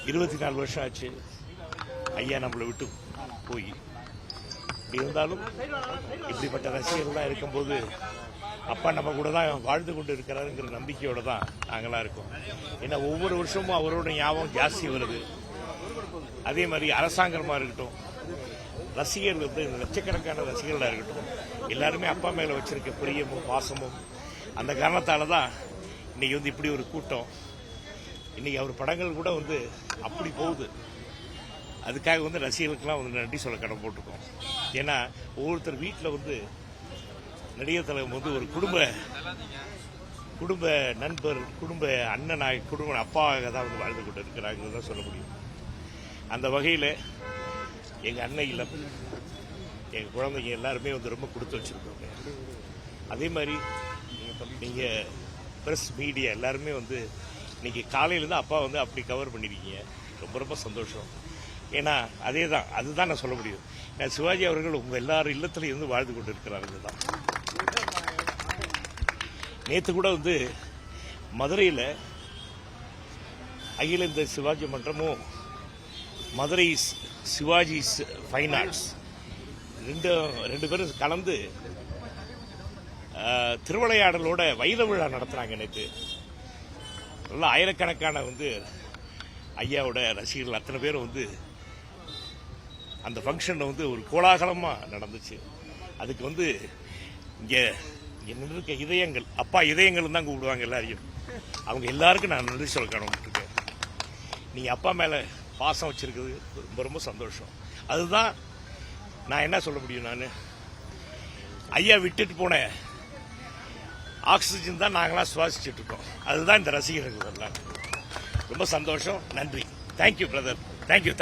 24 வருஷம் ஆச்சு ஐயா நம்மளை விட்டு போய். இருந்தாலும் இப்படிப்பட்ட ரசிகர்கள் தான் இருக்கும்போது அப்பா நம்ம கூட தான் வாழ்ந்து கொண்டு இருக்கிறாருங்கிற நம்பிக்கையோடு தான் நாங்களாம் இருக்கோம். ஏன்னா ஒவ்வொரு வருஷமும் அவரோட ஞாபகம் ஜாஸ்தி வருது. அதே மாதிரி அரசாங்கமாக இருக்கட்டும், ரசிகர்கள் வந்து லட்சக்கணக்கான ரசிகர்களாக இருக்கட்டும், எல்லாருமே அப்பா மேலே வச்சிருக்க பிரியமும் பாசமும் அந்த காரணத்தால் தான் இன்னைக்கு வந்து இப்படி ஒரு கூட்டம். இன்னைக்கு அவர் படங்கள் கூட வந்து அப்படி போகுது. அதுக்காக வந்து ரசிகர்களுக்கெல்லாம் வந்து நன்றி சொல்ல கடன் போட்டிருக்கோம். ஏன்னா ஒவ்வொருத்தர் வீட்டில் வந்து நடிகர் தலைவர் வந்து ஒரு குடும்ப நண்பர், குடும்ப அண்ணனாக, குடும்ப அப்பாவாக தான் வந்து வாழ்ந்து கொண்டு இருக்கிறாங்கிறது தான் சொல்ல முடியும். அந்த வகையில் எங்கள் அண்ணன் இல்லம், எங்கள் குழந்தைங்க எல்லாருமே வந்து ரொம்ப கொடுத்து வச்சுருக்கோங்க. அதே மாதிரி நீங்கள் ப்ரெஸ் மீடியா எல்லாருமே வந்து இன்னைக்கு காலையிலேருந்து அப்பா வந்து அப்படி கவர் பண்ணியிருக்கீங்க. ரொம்ப ரொம்ப சந்தோஷம். ஏன்னா அதுதான் நான் சொல்ல முடியும். சிவாஜி அவர்கள் உங்கள் எல்லாரும் இல்லத்திலையும் இருந்து வாழ்ந்து கொண்டு இருக்கிறார்கள் தான். நேற்று கூட வந்து மதுரையில் அகில இந்திய சிவாஜி மன்றமும் மதுரை சிவாஜி ஃபைன் ஆர்ட்ஸ் ரெண்டு பேரும் கலந்து திருவிளையாடலோட வைர விழா நடத்துகிறாங்க. நேற்று நல்லா ஆயிரக்கணக்கான வந்து ஐயாவோட ரசிகர்கள் அத்தனை பேரும் வந்து அந்த ஃபங்க்ஷன் வந்து ஒரு கோலாகலமாக நடந்துச்சு. அதுக்கு வந்து இங்கே இருக்க இதயங்கள், அப்பா இதயங்கள் தான் கூப்பிடுவாங்க எல்லாரையும். அவங்க எல்லாருக்கும் நான் நன்றி சொல்ல கடமைப்பட்டிருக்கேன். நீங்கள் அப்பா மேலே பாசம் வச்சிருக்கிறது ரொம்ப ரொம்ப சந்தோஷம். அதுதான் நான் என்ன சொல்ல முடியும். நான் ஐயா விட்டுட்டு போன ஆக்சிஜன் தான் நாங்களாம் சுவாசிச்சுட்டு இருக்கோம். அதுதான் இந்த ரசிகர்கள் எல்லாம். ரொம்ப சந்தோஷம். நன்றி. Thank you brother. தேங்க்யூ.